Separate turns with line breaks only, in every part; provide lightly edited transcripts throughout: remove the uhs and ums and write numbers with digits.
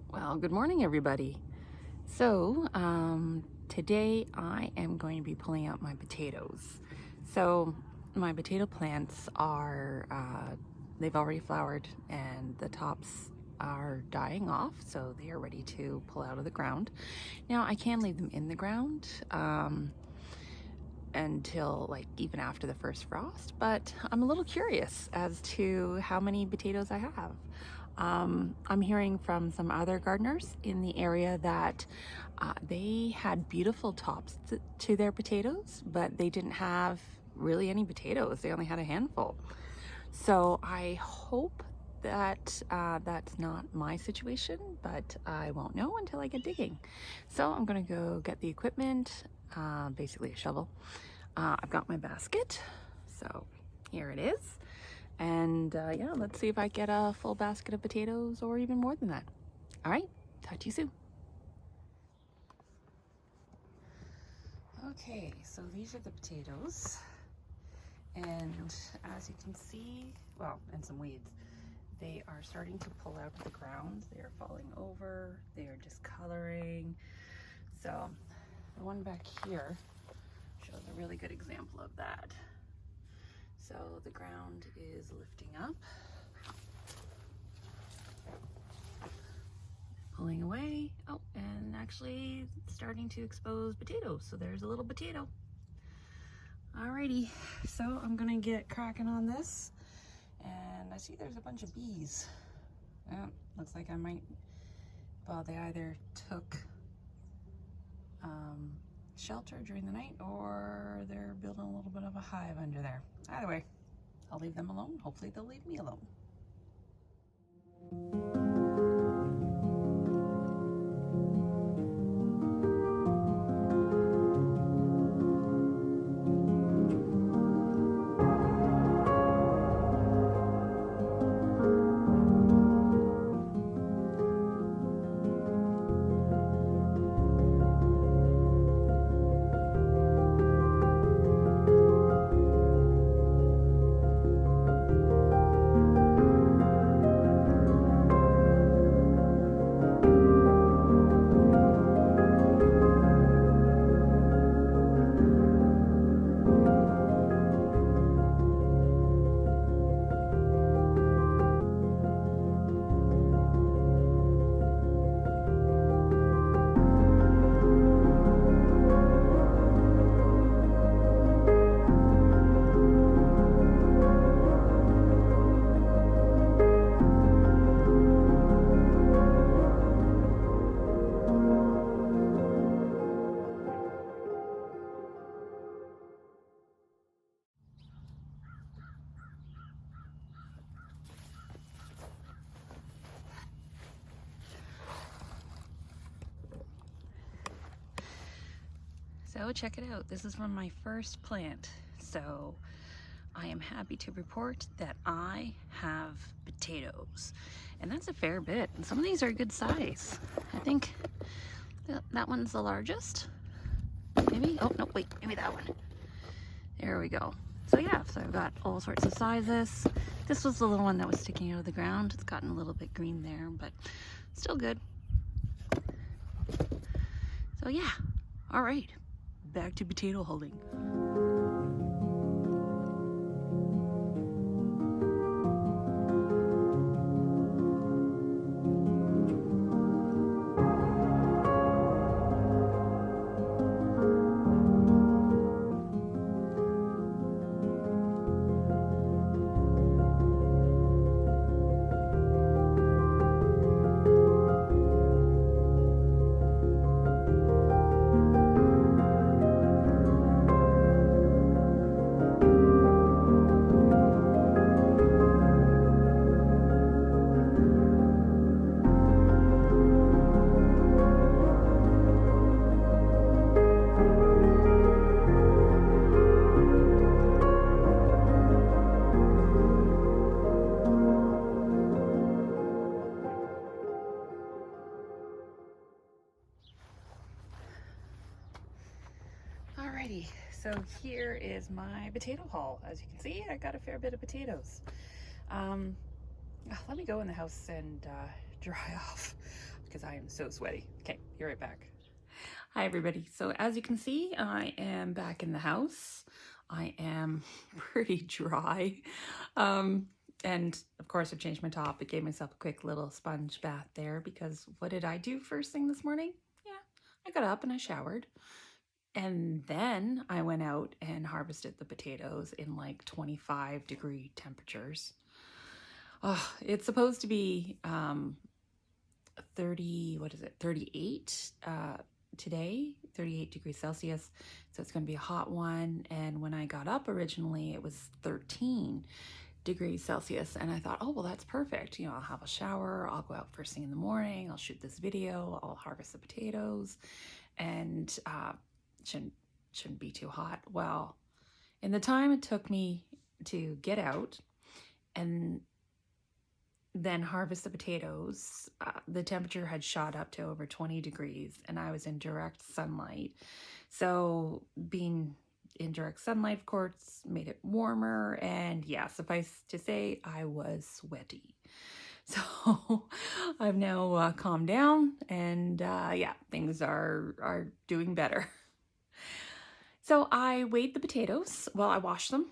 Well, good morning, everybody. So, today I am going to be pulling out my potatoes. So, my potato plants are, they've already flowered and the tops are dying off, so they are ready to pull out of the ground. Now, I can leave them in the ground until even after the first frost, but I'm a little curious as to how many potatoes I have. I'm hearing from some other gardeners in the area that they had beautiful tops to their potatoes, but they didn't have really any potatoes. They only had a handful. So I hope that that's not my situation, but I won't know until I get digging. So I'm gonna go get the equipment, basically a shovel. I've got my basket, so here it is. And yeah, let's see if I get a full basket of potatoes or even more than that. All right, talk to you soon. Okay, so these are the potatoes. And as you can see, well, and some weeds, they are starting to pull out of the ground. They are falling over, they are discoloring. So the one back here shows a really good example of that. So the ground is lifting up, pulling away. Oh, and actually starting to expose potatoes. So there's a little potato. Alrighty, so I'm gonna get cracking on this. And I see there's a bunch of bees. Looks like I might, well, they either took shelter during the night or they're building a little bit of a hive under there. Either way, I'll leave them alone. Hopefully they'll leave me alone. So check it out. This is from my first plant. So I am happy to report that I have potatoes. And that's a fair bit. And some of these are a good size. I think that one's the largest. Maybe? Oh, no, wait, maybe that one. There we go. So yeah, so I've got all sorts of sizes. This was the little one that was sticking out of the ground. It's gotten a little bit green there, but still good. So yeah, all right. Back to potato hulling. Alrighty, so here is my potato haul. As you can see, I got a fair bit of potatoes. Let me go in the house and dry off because I am so sweaty. Okay, be right back. Hi everybody. So as you can see, I am back in the house. I am pretty dry. And of course I've changed my top. I gave myself a quick little sponge bath there because what did I do first thing this morning? Yeah, I got up and I showered. And then I went out and harvested the potatoes in like 25-degree temperatures. Oh, it's supposed to be 38 today, 38 degrees Celsius. So it's going to be a hot one. And when I got up originally, it was 13 degrees Celsius. And I thought, oh, well, that's perfect. You know, I'll have a shower. I'll go out first thing in the morning. I'll shoot this video. I'll harvest the potatoes. And shouldn't be too hot. Well, in the time it took me to get out and then harvest the potatoes, the temperature had shot up to over 20 degrees and I was in direct sunlight. So being in direct sunlight, of course, made it warmer. And yeah, suffice to say, I was sweaty. So I've now calmed down and yeah, things are doing better. So I weighed the potatoes. Well, I washed them.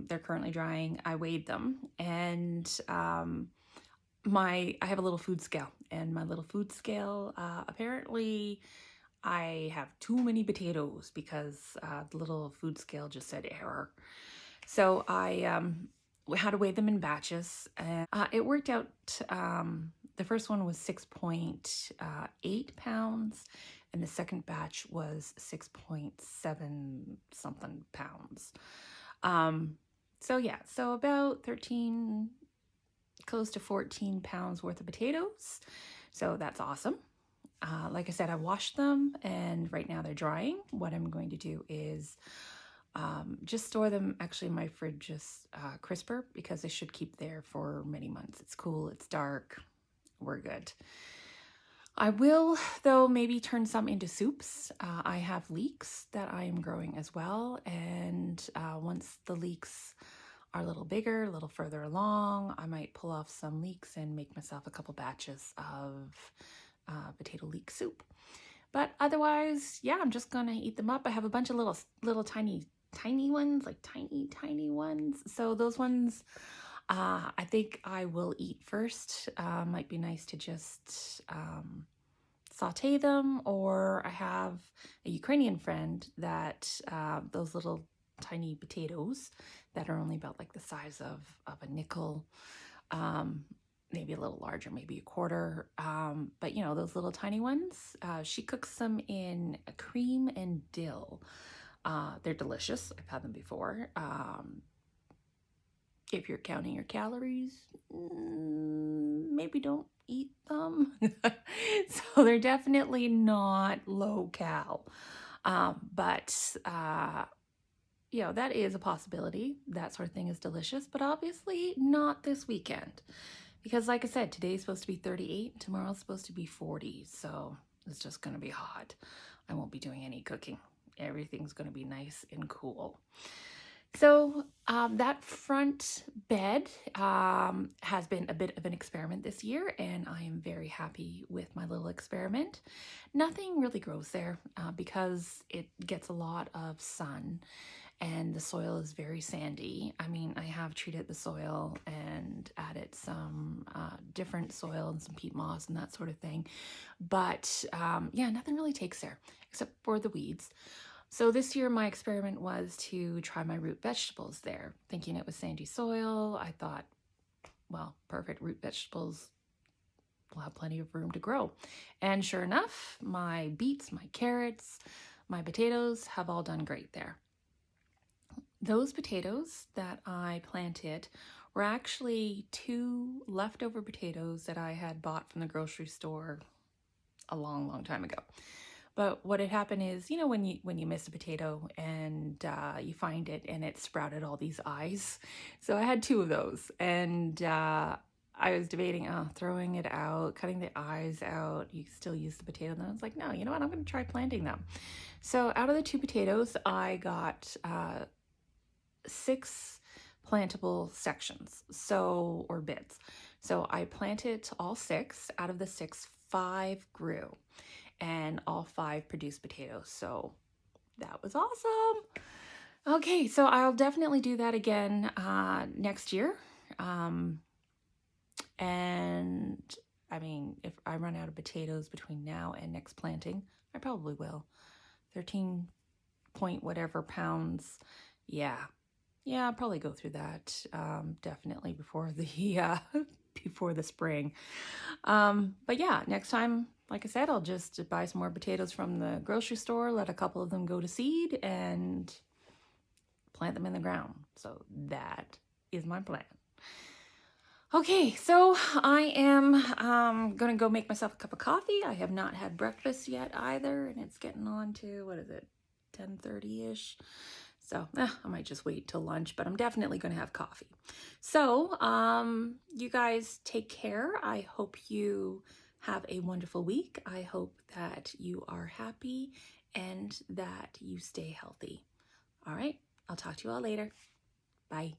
They're currently drying. I weighed them, and I have a little food scale, and my little food scale apparently I have too many potatoes because the little food scale just said error. So I had to weigh them in batches, and it worked out. The first one was 6.8 pounds, and the second batch was 6.7 something pounds. So yeah, so about 13, close to 14 pounds worth of potatoes. So that's awesome. Like I said, I washed them and right now they're drying. What I'm going to do is just store them actually in my fridge, just crisper, because they should keep there for many months. It's cool, it's dark, we're good. I will, though, maybe turn some into soups. I have leeks that I am growing as well, and once the leeks are a little bigger, a little further along, I might pull off some leeks and make myself a couple batches of potato leek soup. But otherwise, yeah, I'm just gonna eat them up. I have a bunch of little tiny ones, like tiny ones. So those ones, I think I will eat first. Might be nice to just saute them, or I have a Ukrainian friend that those little tiny potatoes that are only about like the size of a nickel, maybe a little larger, maybe a quarter, but you know, those little tiny ones, she cooks them in cream and dill. They're delicious. I've had them before. If you're counting your calories, maybe don't eat them. So they're definitely not low cal. But you know, that is a possibility. That sort of thing is delicious, but obviously not this weekend. Because like I said, today's supposed to be 38, tomorrow's supposed to be 40. So it's just going to be hot. I won't be doing any cooking. Everything's going to be nice and cool. So that front bed has been a bit of an experiment this year, and I am very happy with my little experiment. Nothing really grows there because it gets a lot of sun and the soil is very sandy. I mean, I have treated the soil and added some different soil and some peat moss and that sort of thing. But yeah, nothing really takes there except for the weeds. So this year my experiment was to try my root vegetables there. Thinking it was sandy soil, I thought, well, perfect, root vegetables will have plenty of room to grow. And sure enough, my beets, my carrots, my potatoes have all done great there. Those potatoes that I planted were actually 2 leftover potatoes that I had bought from the grocery store a long time ago. But what had happened is, you know, when you miss a potato and you find it and it sprouted all these eyes. So I had 2 of those, and I was debating throwing it out, cutting the eyes out. You still use the potato. And I was like, no, you know what? I'm going to try planting them. So out of the 2 potatoes, I got 6 plantable sections, or beds. So I planted all 6. Out of the 6, 5 grew, and all 5 produced potatoes. So that was awesome. Okay, so I'll definitely do that again next year. And I mean, if I run out of potatoes between now and next planting, I probably will. 13 point whatever pounds. Yeah, I'll probably go through that definitely before the before the spring. But yeah, next time, like I said, I'll just buy some more potatoes from the grocery store, let a couple of them go to seed, and plant them in the ground. So that is my plan. Okay, so I am gonna go make myself a cup of coffee. I have not had breakfast yet either, and it's getting on to, what is it, 10:30-ish? So I might just wait till lunch, but I'm definitely gonna have coffee. So you guys take care. I hope you have a wonderful week. I hope that you are happy and that you stay healthy. All right, I'll talk to you all later. Bye.